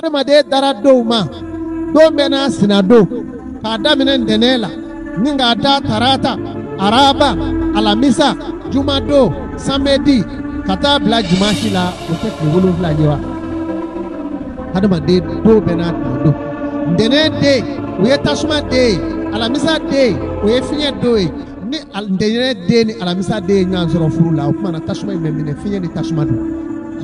adamade dara do ma do mena sinado ka daminen denela ninga da tarata araba alamisa jumado samedi kata bla jumashila otek wolo bla jewa adamade do bena do dene de we tasuma de alamisa de we finye do ni dene de ni alamisa de nyan zoro furu la o kuma na tasuma memine finye ni tasuma do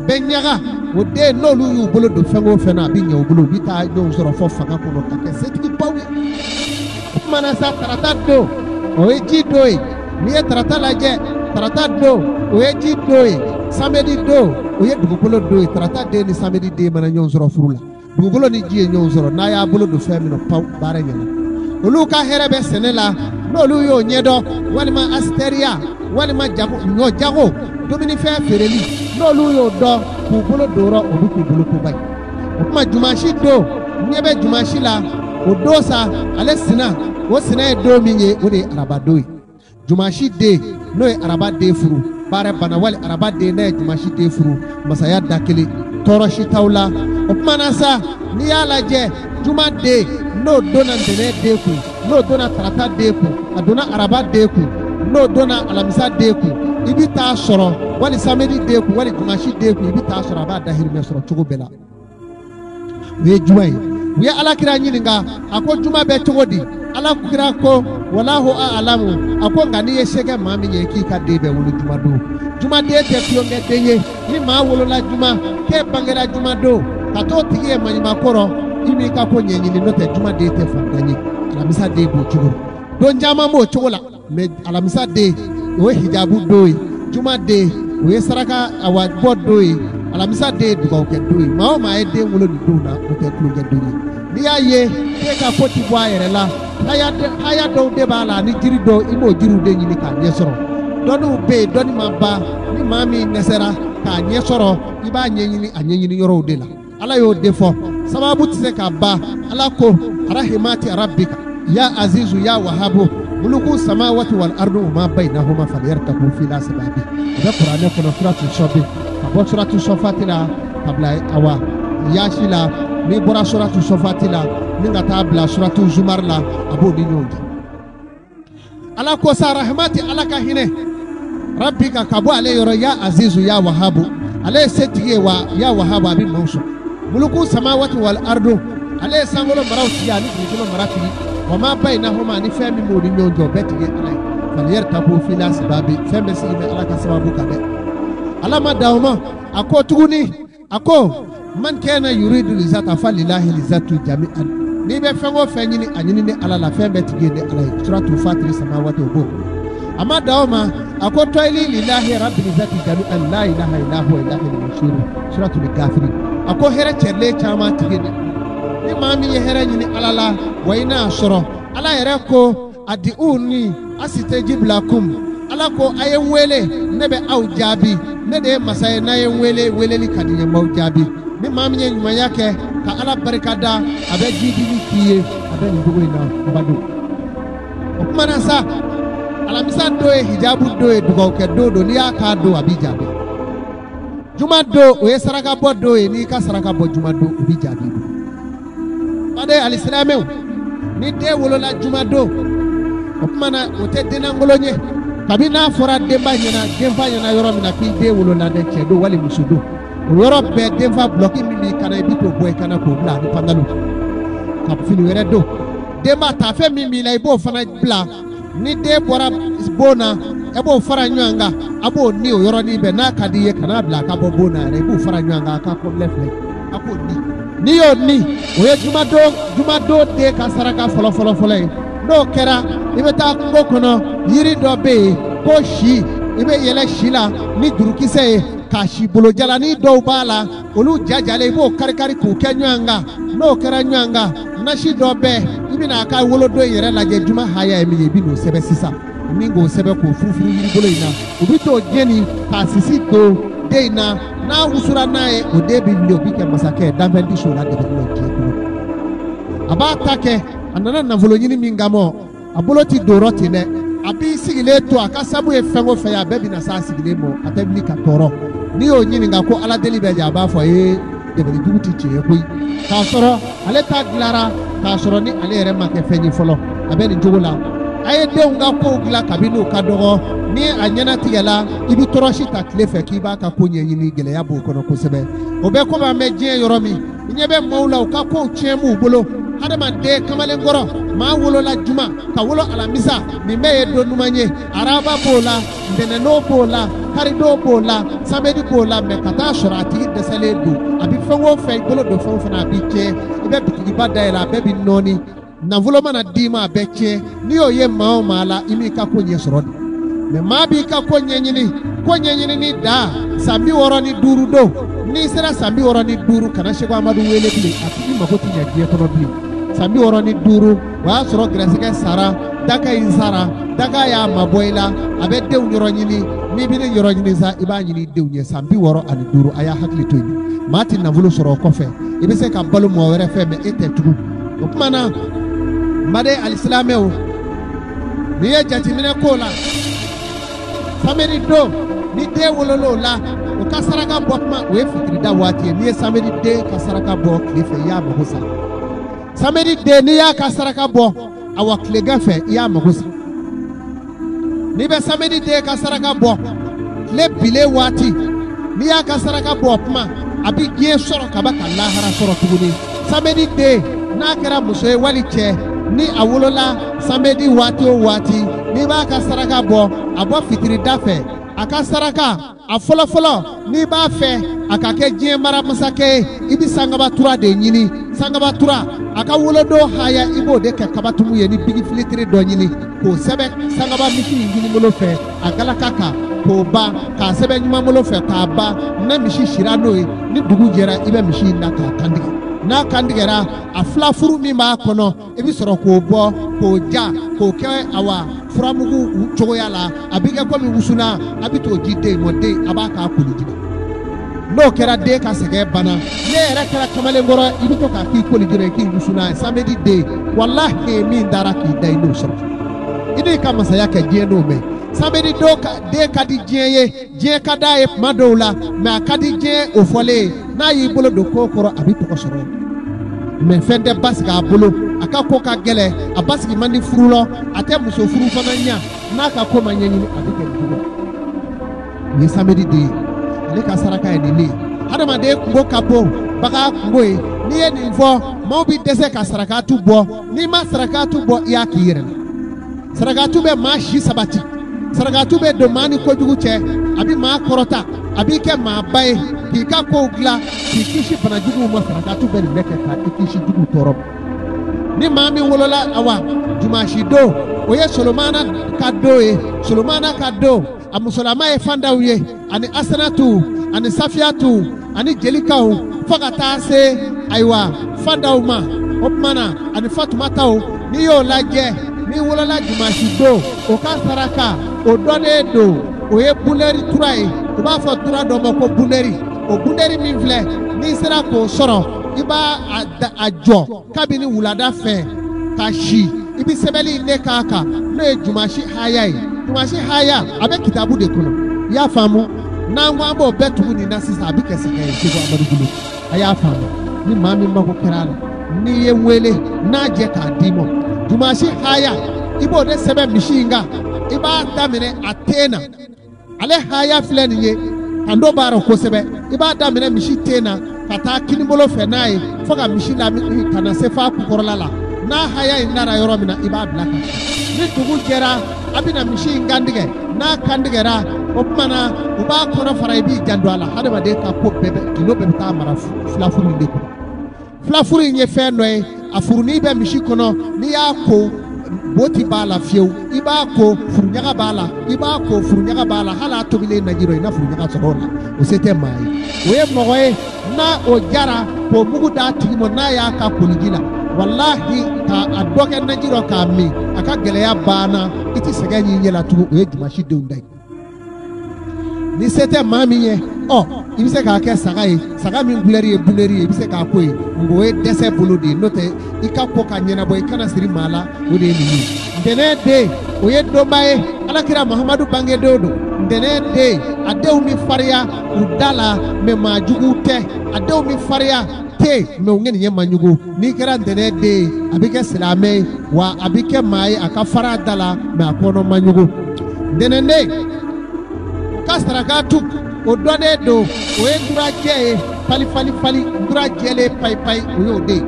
benyaga o de no lu yu bolo do fengo fena bi nyaw bolo bi ta do zoro fo fanga ko no take setiki bawi o kuma na sa tarata do o eji do ni tarata la je tarata do o eji do samedi do o ye dugukolo do tarata de ni samedi de mana nyon zoro furu la dugukolo ni ji nyon zoro na ya bolo do femi no paw bare nyana oluka herebe senela no lu yo nyedo walima asteria walima jago no jago domini fe fereli no lu yo do ku bolo doro odu ku bolo ko bay kuma jumashi do nyebe jumashi la o dosa ale sina o sina do minye o de araba do jumashi de no araba de furu bare bana wali araba de na jumashi de furu masaya dakele toroshi tawla o kuma nasa ni ala je juma de no dona dene de ku no dona tarata de ku adona araba de ku no dona alamisa de ku ibita soro wali samedi de ku wali jumashi de ku ibita soro ba dahir me soro chugo bela we juwai we ala kira nyininga ako juma be chogodi ala kira ko wallahu a'lamu ako ngani yeshege mami yeki ka de be wulu juma do juma de te pionge deye ni ma wulu la juma ke bangera juma do kato tiye manyima koro imi ka ko nyenyini no te juma de te fangani alamisa de go chugo don jama mo chugola me alamisa de o hijabu do juma de o saraka awa bod do alamisa de dugo ke do ma o ma e de wulu do na o te kluge do ni aye te ka foti bwa yere la aya do de bala ni jiri do imo jiru de nyini ka nyesoro donu be doni mamba ni mami nesera ka nyesoro iba nyenyini anyenyini yoro de la ala yo defo sababu tise ka ba ala ko rahimati rabbika ya azizu ya wahabu muluku samawati wal ardu ma bainahuma falyartaku fi la sababi da qur'ane ko suratu shobi abo suratu sofatila kabla awa yashila ni bora suratu sofatila ni ngata bla suratu zumar la abo ni nyonja ala ko sa rahmati ala ka hine rabbika kabu ale yoro ya azizu ya wahabu ale setige wa ya wahabu abin mawsu muluku samawati wal ardu ale sangolo marawti ya ni jino marati wa ma bainahuma ni femi modi nyonjo betige alai falyartabu fi la sababi femi si me ala ka sababu kabe ala ma dawma ako tuguni ako man kana yuridu lizata falillahi lizatu jami'an ni be fengo fenyini anyini ni ala la fembe tigende alai suratu fatir samawati wa ama dawma ako toili lillahi rabbil zati jami'an la ilaha illa huwa ilahul mashhur suratu al-kafirin ako here cherle chama tigende ni mami ye here nyini alala waina soro ala yere ko adiuni astajib lakum ala ko ayenwele nebe au jabi nede masay na yenwele weleli kadiye mau jabi ni mami ye nyuma yake ka ala barikada abe jidi ni kiye abe ndugo ina mbadu okumana sa alamisa do hijabu do dugo ke do ni aka do abijabi juma do o saraka bo do ni ka saraka bo juma do abijabi ade alislame ni de wolola juma do okumana o te dina ngolonye kabina fora demba nyana yoro mina ki de wolola de chedo wali musudo yoro be demba bloki mi kana ibito boy kana ko bla ni pandalu kap fini were do demba ta fe mi la ibo fana bla ni de bora bona ebo fara nyanga abo ni o yoro ni be na kadiye kana bla ka bo bona re bu fara nyanga ka ko lefle ako ni yo ni o ye juma do de ka saraka folo no kera ibe ta ko kono yiri do be ko shi ibe yele shila ni durukise ka shi bolo jala ni do bala olu jajale bo karikari ku kenyanga no kera nyanga na shi do be ibi na aka wolo do yere la je juma haya emi ebi no sebe sisa ningo sebe ko fufuru yiri bolo ina obi to jeni ka sisi do de ina na usura nae o de bi lo bi ke masake dambendi shola de lo je ko abata ke anana na volo nyini mingamo aboloti doroti ne abi sigile to akasabu e fengo fe ya bebi na sa sigile mo atabili ka toro ni o nyini nga ko ala deli be ja ba fo debali dugu ti tiɲɛ koyi k'a sɔrɔ ale ta dilara k'a sɔrɔ ni ale yɛrɛ ma kɛ fɛn ye fɔlɔ a bɛ nin cogo la a ye denw ka kow dilan kabini u ka dɔgɔ ni a ɲɛnatigɛ la i bɛ tɔrɔsi ta tile fɛ k'i b'a ka ko ɲɛɲini gɛlɛya b'o kɔnɔ kosɛbɛ o bɛ komi an bɛ diɲɛ yɔrɔ min i ɲɛ bɛ maaw la u ka kow tiɲɛ b'u bolo hadamaden kamalenkɔrɔ maa wolola juma ka wolo alamisa nin bɛɛ ye don ɲuman ye araba b'o la ntɛnɛndon b'o la karidon b'o la samedi b'o la mɛ ka taa sɔrɔ a tigi dɛsɛlen don a bɛ fɛn o fɛn i bolo don fɛn o fɛn a bɛ tiɲɛ i bɛ bitigiba dayɛlɛ a bɛɛ bɛ nɔɔni nafolo mana d'i ma a bɛɛ tiɲɛ n'i y'o ye maa o maa la i m'i ka ko ɲɛ sɔrɔ de mɛ maa b'i ka ko ɲɛɲini ni da san 65 don n'i sera san 65 kana Seko Amadu wele bilen a tigi mako tɛ ɲɛ diɲɛ kɔnɔ bilen san 65 o y'a sɔrɔ gɛrɛsɛgɛ sara daga in sara daga y'a mabɔ i la a bɛ denw yɔrɔ ɲini n'i bɛ ne yɔrɔ ɲini sa i b'a ɲini denw ye san 65 a y'a hakili to yen maa tɛ nafolo sɔrɔ o kɔfɛ i bɛ se ka balo mɔgɔ wɛrɛ fɛ mɛ e tɛ tugun o tuma na n baden alisilamɛw n'i ye jateminɛ k'o la samedi don ni den wolol'o la o ka saraka bɔ kuma o ye fitirida waati ye n'i ye samedi den ka saraka bɔ tile fɛ i y'a mago sa samedi den n'i y'a ka saraka bɔ awa tilegan fɛ i y'a mago sa n'i bɛ samedi den ka saraka bɔ tile bilen waati n'i y'a ka saraka bɔ kuma a bɛ diɲɛ sɔrɔ ka ba ka lahara sɔrɔ tuguni samedi den n'a kɛra muso ye wali cɛ ni a wolola samedi waati o waati n'i b'a ka saraka bɔ a bɔ fitirida fɛ a ka saraka a fɔlɔfɔlɔ n'i b'a fɛ a ka kɛ diɲɛ mara masakɛ ye i bɛ sangaba tura de ɲini sangaba tura a ka wolodon haya i b'o de kɛ kabatumu ye ni bigi filitiri dɔ ɲini k'o sɛbɛn sangaba misi in ɲini bolo fɛ a galaka kan k'o ban k'a sɛbɛn ɲuman bolo fɛ k'a ban na misi sira n'o ye ni dugu jɛra i bɛ misi in da k'a kantigɛ n'a kantigɛra a filafuru min b'a kɔnɔ i bɛ sɔrɔ k'o bɔ k'o ja k'o kɛ awa furamugu cogoya la a bɛ kɛ komi wusuna a bɛ t'o di den ma den a b'a k'a koli jigin n'o kɛra den ka sɛgɛn banna ne yɛrɛ kɛra kamalenkɔrɔ i bɛ to k'a k'i koli jigin k'i wusuna samedi den walahi min dara k'i da i n'o sɔrɔ i n'i ka masaya kɛ diɲɛ n'o mɛn samedi den ka di diɲɛ ye diɲɛ ka d'a ye tuma dɔw la mɛ a ka di diɲɛ o fɔlen ye n'a y'i bolo don ko kɔrɔ a bɛ tɔgɔ sɔrɔ mɛ fɛn tɛ basigi a bolo a ka ko ka gɛlɛ a basigi man di furu la a tɛ muso furu fana ɲɛ n'a ka ko ma ɲɛɲini a bɛ kɛ dugu o ye samedi den ye ale ka saraka ye nin de ye hadamaden kungo ka bon bagan kungo ye n'i ye nin fɔ maaw bɛ dɛsɛ ka sarakatu bɔ n'i ma sarakatu bɔ i y'a k'i yɛrɛ la sarakatu bɛ maa si sabati sarakatu bɛ don maa ni kojugu cɛ a bɛ maa kɔrɔta a b'i kɛ maa ba ye k'i ka kow dilan k'i kisi banajuguw ma sarakatu bɛ nin bɛ kɛ ka i kisi juguw tɔɔrɔ ni maa min wolola awa jumasi don o ye solomana ka don ye solomana ka don a musolama ye fandaw ye ani asanatu ani safiyatu ani jelikaw fo ka taa se ayiwa fandaw ma o tuma na ani fatumataw n'i y'o lajɛ n'i wolola jumasi don o ka saraka o dɔnnen don o ye bunɛri tura ye u b'a fɔ tura dɔ ma ko bunɛri o bunɛri min filɛ n'i sera k'o sɔrɔ i b'a a jɔ kabini wulada fɛ ka si i bɛ sɛbɛnni ne k'a kan n'o ye jumasi haya ye jumasi haya a bɛ kitabu de kɔnɔ i y'a faamu n'an ko an b'o bɛɛ tugu nin na sisan a bɛ kɛ sɛgɛn ye Seko Amadu bolo a y'a faamu ni maa min mako kɛra a la n'i ye wele n'a jɛ k'a d'i ma jumasi haya i b'o de sɛbɛn misi in kan i b'a daminɛ a ten na ale haya filɛ nin ye kan dɔ b'a rɔ kosɛbɛ i b'a daminɛ misi ten na ka taa kinibolo fɛ n'a ye fo ka misi lamini ka na se f'a kukɔrɔla la n'a haya in nara yɔrɔ min na i b'a bila ka ni dugu jɛra a bɛna misi in kantigɛ n'a kantigɛra o tuma na u b'a kɔnɔ fara i b'i janto a la hadamaden ka ko bɛɛ bɛ kilo bɛɛ bɛ taa mara filafuru in de kɔnɔ filafuru in ye fɛn dɔ ye a furunin bɛ misi kɔnɔ n'i y'a ko boti b'a la fiyewu i b'a ko furuɲaga b'a la i b'a ko furuɲaga b'a la hali a tobilen najiro i na furuɲaga sɔrɔ o la o se tɛ maa ye o ye mɔgɔ ye n'a o jara k'o mugu d'a tigi ma n'a y'a ka koliji la walahi k'a dɔ kɛ najiro k'a min a ka gɛlɛya banna i tɛ sɛgɛn y'i ɲɛ la tugun o ye jumasi denw da ye ni se tɛ maa min ye i bɛ se k'a kɛ saga ye saga min bulɛri ye bulɛri ye i bɛ se k'a ko ye nka o ye dɛsɛ bolo de ye n'o tɛ i ka ko ka ɲɛnabɔ i kana siri maa la o de ye nin ye ntɛnɛn den o ye dɔnba ye alakira Muhammadu bange dodo ndene de adew mi faria udala me majugu te adew mi faria te me ngeni ye manyugu ni kera ndene de abike silame wa abike mai akafara dala me akono manyugu ndene ne kasaraka tu odone do o endura je fali ndura jele pai oyo de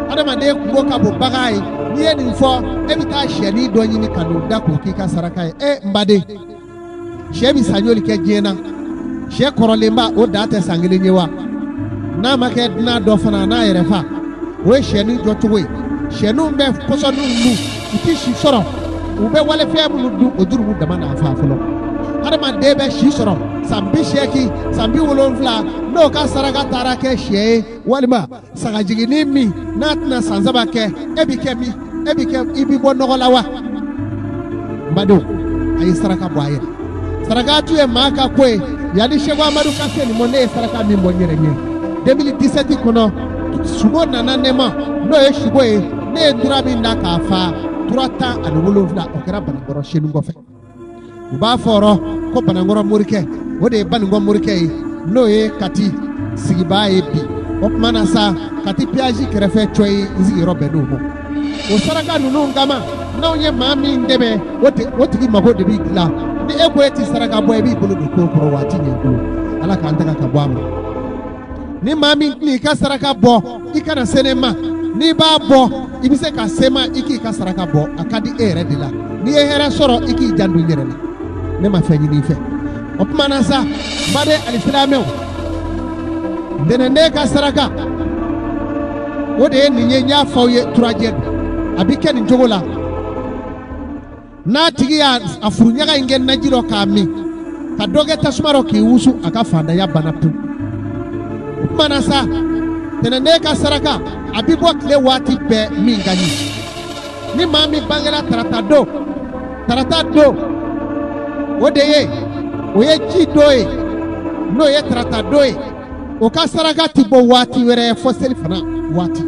adama de kubo kabo bagai ni eni fo ebita sheni do nyini kanu da ko kika saraka mbade shebi sanyoli ke jena she korolemba o date sangile nyewa na make na do fana na yerefa we sheni do tuwe shenu mbe poso nu iti shi soro ube wale fe mu du oduru mu dama na afa folo adama de be shi soro sambi sheki sambi wolonfla no ka saraka tarake she walima saga jigini mi natna sanzaba ke ebike ibi bo nogolawa mbado ayi saraka boye saraka tu e maka kwe yali shego amadu kase ni mone saraka mi mbonyere nye 2017 kono sugo nana nema no e shigo e ne ndura bi ndaka afa turata anwolonfla okera banagoro shenu ngofe uba foro ko banagoro murike wode banagoro murike no e kati sigiba e bi opmana sa kati piaji kerefe choi nzi robe no mo o saraka nunu ngama na onye mami ndebe wote ki mago debi la ni ego eti saraka boy bi bulu do ko wati nye bulu ala ka antaka ka bwama ni mami ni ka saraka bo ikana senema ni ba bo ibise ka sema iki ka saraka bo akadi ere de la ni ehere soro iki jandu nyere la ne ma fenyi ni fe opmana sa bade alislameo denende ka saraka wode ni nyenya fawye trajet abike ni jogola na tigi ya afurunyaga ingen najiro kami kadoge tasumaro ki usu akafanda ya banatu manasa tenende ka saraka abibo kle wati pe mingani ni mami bangela tarata do wode oye ji doe no ye tarata doe o ka saraka tibo wati were foseli fana wati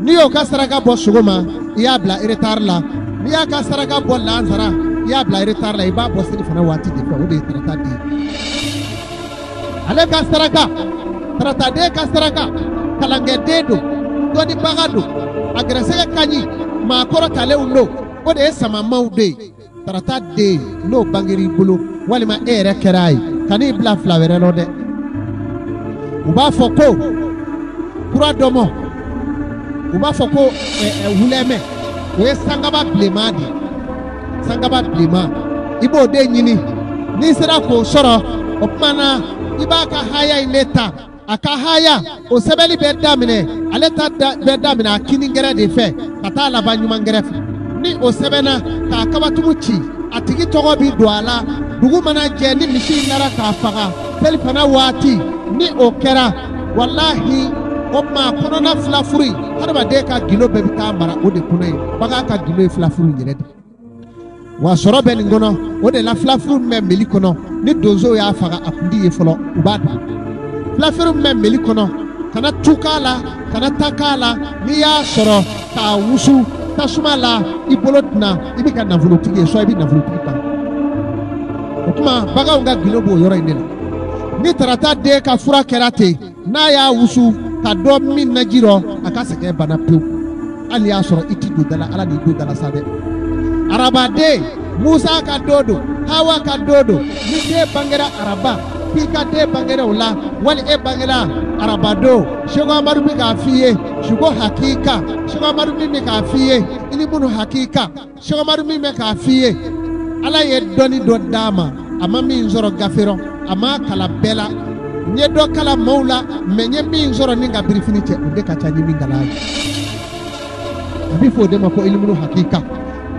ni o ka saraka bo sugoma ya bla iritar la ni ya ka saraka bo lanzara ya bla iritar la iba bo seli fana wati de o de tarata de ale ka saraka tarata de ka saraka kalange dedo do di bagado agrese kanyi ma koro tale undo o de sama maude tarata de no bangeri bulu walima ere kerai kani bla flawere no de uba foko kura domo uba foko huleme we sangaba blema ibo de nyini ni sera ko soro opmana ibaka haya ileta aka haya o sebeli bedamine aleta bedamine akini ngere de fe kata la banyuma ngere ni o sebena ka kabatuchi atigi togo bi doala dugu mana je ni mishi nara ka faga telefona wati ni o kera wallahi oma kono na flafuri harba de ka gilo be ta mara o de kuno baga ka gilo flafuri nyere de wa soro be ngono o de la flafuri me meli kono ni dozo ya faga akundi e folo ubada flafuri me meli kono kana tukala kana takala ni ya soro ta wusu tasumala ibolotna ibika na volotigi so ibi na volotigi pa okuma baga unga gilo bo yoro indela ni tarata de ka fura kerate na ya wusu ka do min na jiro aka seke bana pew ali asoro iti do dala ala ni do dala sabe araba de Musa ka dodo Hawa ka dodo ni de bangera araba pika de bangera ula wali e bangera araba do shogo maru mi ka fiye shogo hakika shogo maru mi ka fiye ili bunu hakika shogo maru mi ka fiye ala ye doni do dama ama mi nzoro gafero ama kala bela nye do kala maula menye mi nzoro ninga brifinite ode ka chanyi mi ngala bifo de mako ilmu hakika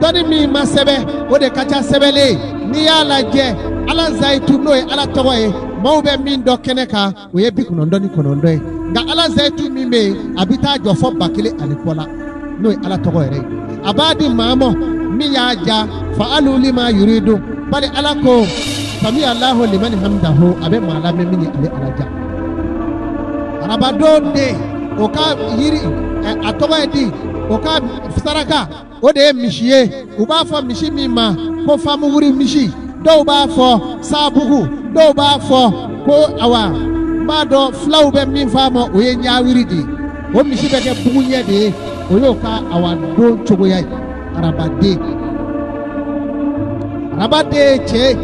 doni mi masebe ode ka cha sebele ni ala je ala zaitu noe ala togoe maube min do keneka oye bikuno ndoni kono ndoe nga ala zaitu mi me abita jofo bakile alipola noe ala togoe re abadi mamo mi ya ja fa'alu lima yuridu bali ala ko sami Allahu liman hamdahu abe mala me mini ale alaja arabado de o ka yiri a tɔgɔ ye di o ka saraka o de ye misi ye u b'a fɔ misi min ma ko famuguri misi dɔw b'a fɔ saabugu dɔw b'a fɔ ko awa n b'a dɔn fulaw bɛ min f'a ma o ye ɲawiri de ye o misi bɛ kɛ bugu ɲɛ de ye o y'o ka awa don cogoya ye arabaden ye cɛ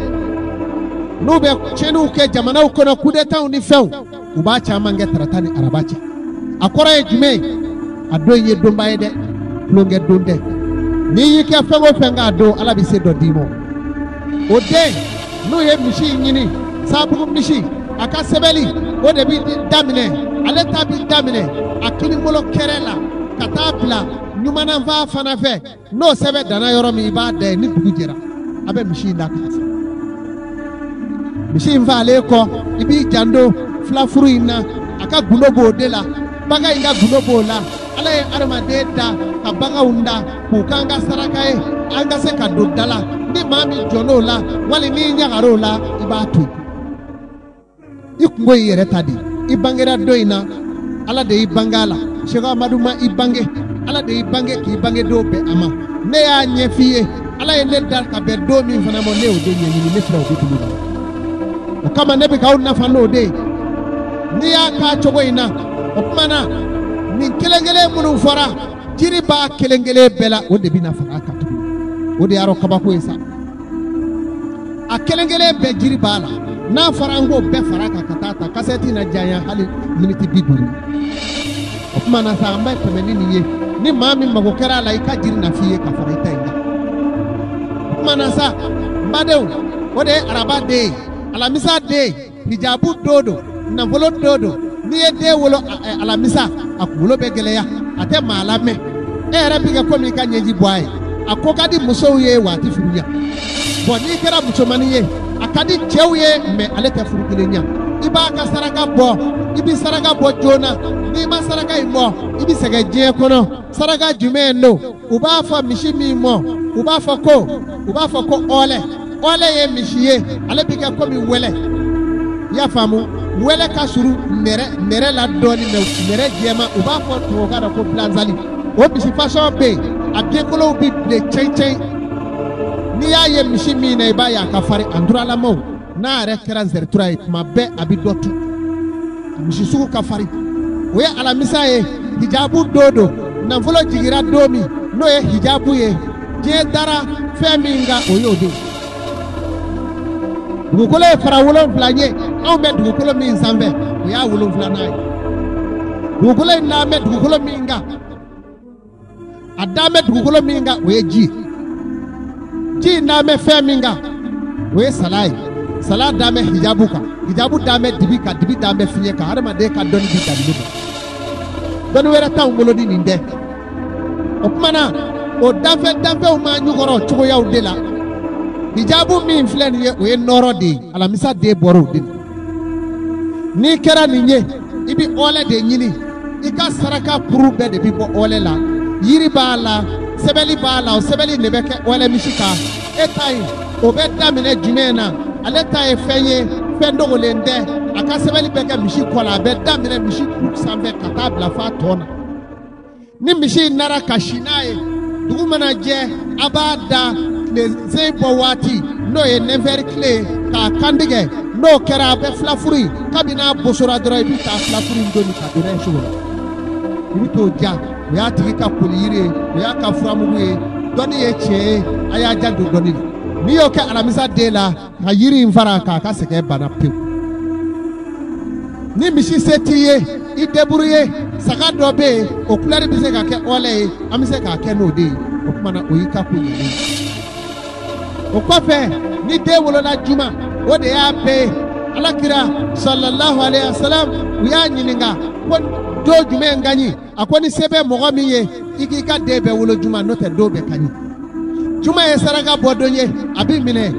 n'u bɛ tiɲɛniw kɛ jamanaw kɔnɔ kudetaw ni fɛnw u b'a caman kɛ tarata ni araba cɛ a kɔrɔ ye jumɛn ye a don ye donba ye dɛ tulonkɛ don tɛ n'i y'i kɛ fɛn o fɛn k'a don ala bɛ se dɔ d'i ma o den n'u ye misi ɲini saabugu misi a ka sɛbɛnni o de bɛ daminɛ ale ta bɛ daminɛ a kinibolo kɛrɛ la ka taa bila ɲumananfan fana fɛ n'o sɛbɛn danna yɔrɔ min i b'a da ye ni dugu jɛra a bɛ misi in da k'a fɛ misi in falen kɔ i b'i janto filafuru in na a ka gundo b'o de la bagan in ka gundo b'o la ala ye adamaden da ka baganw da k'u k'an ka saraka ye an ka se ka don da la ni maa min jɔn'o la wali n'i ɲagar'o la i b'a to yen i kungo y'i yɛrɛ ta de i bangera don in na ala de y'i bange a la Sheikh Amadu ma i bange ala de y'i bange k'i bange don bɛɛ a ma ne y'a ɲɛ f'i ye ala ye ne da ka bɛn don min fana ma ne y'o de ɲɛɲini ne filɛ o de bolo o kama ne bɛ k'aw nafa n'o de ye n'i y'a k'a cogo in na o tuma na nin kelen-kelen minnu fɔra jiri b'a kelen-kelen bɛɛ la o de bɛ na fara kan tuguni o de y'a kabako ye sa a kelen-kelen bɛɛ jiri b'a la n'a fɔra an k'o bɛɛ fara kan ka taa ta kasɛti na janya hali miniti 50 o tuma na sa an bɛ tɛmɛ ni nin ye ni maa min mago kɛra a la i ka jiri na f'i ye ka fara i ta in kan o tuma na sa n badenw o de ye araba den ye alamisa den hijabu dodo nafolo dodo n'i ye den wolo alamisa a kunkolo bɛ gɛlɛya a tɛ maa lamɛn e yɛrɛ bɛ kɛ komi i ka ɲɛji bɔ a ye a ko ka di musow ye wa a tɛ furu ɲɛ bɔn n'i kɛra musomanin ye a ka di cɛw ye mɛ ale tɛ furu kelen ɲɛ i b'a ka saraka bɔ i bɛ saraka bɔ joona n'i ma saraka in bɔ i bɛ sɛgɛn diɲɛ kɔnɔ saraka jumɛn don u b'a fɔ misi min mɔ u b'a fɔ ko ɔlɛ ɔlɛ ye misi ye ale bɛ kɛ komi wɛlɛ i y'a faamu wɛlɛ ka surun nɛrɛ la dɔɔnin mɛ nɛrɛ jɛma u b'a fɔ tubabukan na ko bilanzali o misi fasɔn bɛ yen a denkolow bɛ bilen cɛncɛn n'i y'a ye misi min na i b'a ye a ka farin a duralamaw n'a yɛrɛ kɛra nzɛritura ye tuma bɛɛ a bɛ dɔ tu misi sugu ka farin o ye alamisa ye hijabu don do nafolo jigira don min n'o ye hijabu ye diɲɛ dara fɛn min kan o y'o de dugukolo ye fara 7 ye anw bɛ dugukolo min sanfɛ o y'a 7nan ye dugukolo in n'an bɛ dugukolo min kan a dan bɛ dugukolo min kan o ye ji ji n'an bɛ fɛn min kan o ye sala ye sala dan bɛ hijabu kan hijabu dan bɛ dibi kan dibi dan bɛ fiɲɛ kan adamaden ka dɔnni bi danni kan dɔnni wɛrɛ t'anw bolo ni nin tɛ o tuma na o danfɛnw ma ɲɔgɔrɔ cogoyaw de la hijabu min filɛ nin ye o ye nɔrɔ de ye alamisa den bɔra o de la n'i kɛra nin ye i bɛ ɔlɛ de ɲini i ka saraka puru bɛɛ de bɛ bɔ ɔlɛ la yiri b'a la sɛbɛnni b'a la o sɛbɛnni de bɛ kɛ ɔlɛ misi kan e ta in o bɛ daminɛ jumɛn na ale ta ye fɛn ye fɛn dogolen tɛ a ka sɛbɛnni bɛ kɛ misi kɔ la a bɛ daminɛ misi kuru sanfɛ ka taa bila f'a tɔ na ni misi nara ka si n'a ye dugu mana jɛ a b'a da tile sen bɔ waati n'o ye 9h tile k'a kantigɛ n'o kɛra a bɛ filafuru in kabini n'a bosora dɔrɔn i bɛ taa filafuru in doni ka donna so kɔnɔ i bɛ t'o ja o y'a tigi ka koli yiri ye o y'a ka furamugu ye dɔnni ye tiɲɛ ye a y'a ja don dɔnni la n'i y'o kɛ alamisa den la ka yiri in fara k'a ka sɛgɛn bana pewu ni misi se t'i ye i débrouiller saga dɔ bɛ yen o couleur bɛ se ka kɛ ɔlɛ ye an bɛ se k'a kɛ n'o de ye o tuma na o y'i ka ko ɲɛnen o kɔfɛ ni den wolola juma o de y'a bɛɛ ye alakira sallallahu alayhi wa sallam u y'a ɲininka ko don jumɛn ka ɲi a ko ni se bɛ mɔgɔ min ye i k'i ka den bɛɛ wolo juma n'o tɛ don bɛɛ ka ɲi juma ye saraka bɔ don ye a bɛ minɛ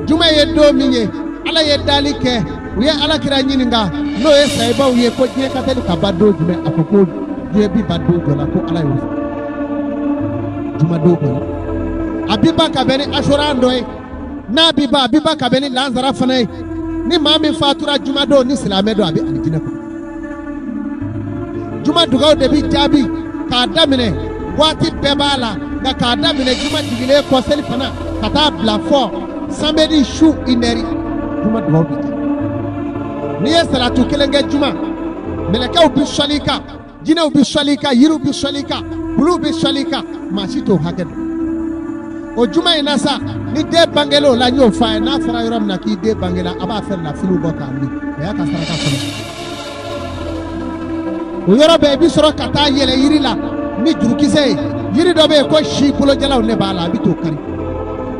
juma ye don min ye ala ye dali kɛ u ye alakira ɲininka n'o ye sahibaw ye ko diɲɛ ka teli ka ban don jumɛn a ko diɲɛ bi ban don dɔ la ko ala y'o fɔ juma don kɔnɔ a bi ban ka bɛn ni asura dɔ ye n'a bi ban a bi ban ka bɛn ni lansara fana ye ni maa min fatura juma don ni silamɛ don a bɛ alijinɛ kɔnɔ juma dugaw de bɛ jaabi k'a daminɛ waati bɛɛ b'a la nka k'a daminɛ juma jigilen kɔ seli fana ka taa bila fɔ samedi su 1 heure juma dugawu bi kɛ. n'i ye salatu kelen kɛ juma mɛlɛkɛw bi sɔli i kan, jinɛw bi sɔli i kan, yiriw bi sɔli i kan, buluw bi sɔli i kan, maa si t'o hakɛ dɔn. o juma in na sa ni den bangela o la n y'o fɔ a ye, n'a fɔra yɔrɔ min na k'i den bangela a b'a fɛ nafolow bɔ k'a min, o y'a ka saraka fɔlɔ. o yɔrɔ bɛɛ i bi sɔrɔ ka taa yɛlɛ yiri la ni jurukisɛ ye. yiri dɔ bɛ yen ko si bolojalaw ne b'a la, a bɛ t'o kari.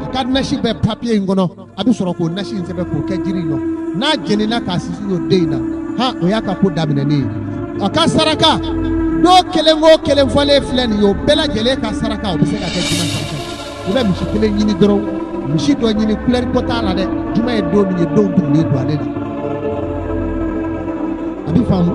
a ka nasi bɛ papiye in kɔnɔ, a bɛ sɔrɔ k'o nasi in sɛbɛn k'o kɛ jiri in nɔ. n'a jenina k'a sisi o den in na, o y'a ka ko daminɛnen ye. a ka saraka don kelen o kelen fɔlen filɛ nin ye, o bɛɛ lajɛlen ka saraka o bɛ se ka kɛ juma saraka ye. i bɛ misi kelen ɲini dɔrɔn, misi dɔ ɲini couleur ko t'a la dɛ, juma ye don min ye don tugunnen don ale la. a bɛ faamu.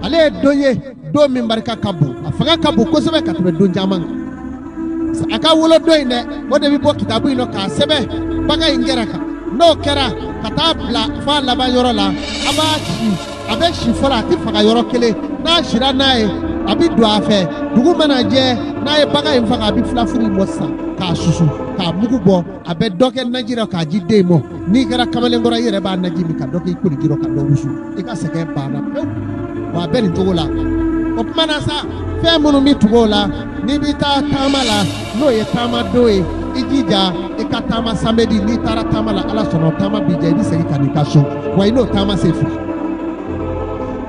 ale ye don ye don min barika ka bon, a fanga ka bon kosɛbɛ ka tɛmɛ don caman kan. a ka wolo don in dɛ, o de bɛ bɔ kitabu in na k'a sɛbɛn bagan in kɛra kan. n'o kɛra ka taa bila fɔ a laban yɔrɔ la, a b'a si, a bɛ si fɔlɔ, a tɛ faga yɔrɔ kelen. n'a sira n'a ye a bɛ don a fɛ, dugu mana jɛ n'a ye bagan in faga a bɛ filafuru in bɔ sisan k'a susu k'a mugu bɔ, a bɛ dɔ kɛ naji la k'a di den mɔ. n'i kɛra kamalenkɔrɔ i yɛrɛ b'a naji min ka dɔ kɛ i koliji la ka dɔ wusu, i ka sɛgɛn banna pewu. wa a bɛ nin cogo la. o tuma na sa fɛn minnu bɛ tugu o la, n'i bɛ taa taama la n'o ye taama don ye, i jija i ka taama samedi. n'i taara taama la ala sɔnna taama bi jɛ i bɛ segin ka n'i ka so, wa i n'o taama se fila.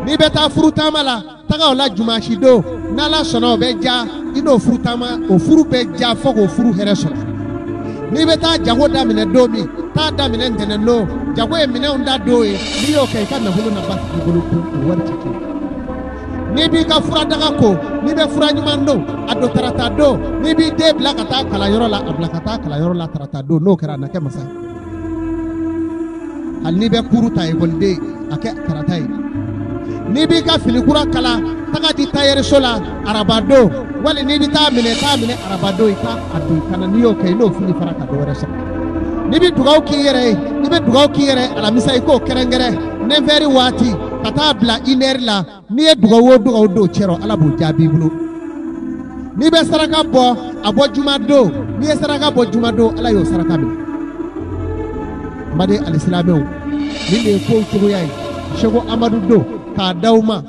n'i bɛ taa furu taama la taga o la jumasi don, n'ala sɔnna o bɛ ja i n'o furu taama, o furu bɛ ja fo k'o furu hɛrɛ sɔrɔ. n'i bɛ taa jago daminɛ don min, taa daminɛ ntɛnɛn don, jago ye minɛnw da don ye. n'i y'o kɛ i ka nafolo na ba t'i bolo ko o wari ti to. n'i b'i ka fura daga ko, n'i bɛ fura ɲuman don a don tarata don, n'i b'i den bila ka taa kalanyɔrɔ la a bila ka taa kalanyɔrɔ la tarata don, n'o kɛra a na kɛ masa ye. hali n'i bɛ kuru ta ekɔliden a kɛ tarata ye. n'i b'i ka fini kura kala taga di tailleur la araba don, wali n'i bɛ taa minɛ araba don, i ka a don i kana. n'i y'o kɛ i n'o fini fara ka dɔ wɛrɛ sɔrɔ. n'i bɛ dugawu k'i yɛrɛ ye, i bɛ dugawu k'i yɛrɛ alamisa i k'o kɛrɛnkɛrɛn 9 heures waati ka taa bila 1 heure la. n'i ye dugawu o dugawu don cɛrɔ ala b'o jaabi i bolo. n'i bɛ saraka bɔ a bɔ juma don, n'i ye saraka bɔ juma don ala y'o saraka minɛ. n baden alisilamɛw, nin de ye kow cogoya ye. Seko Amadu don k'a d'aw ma.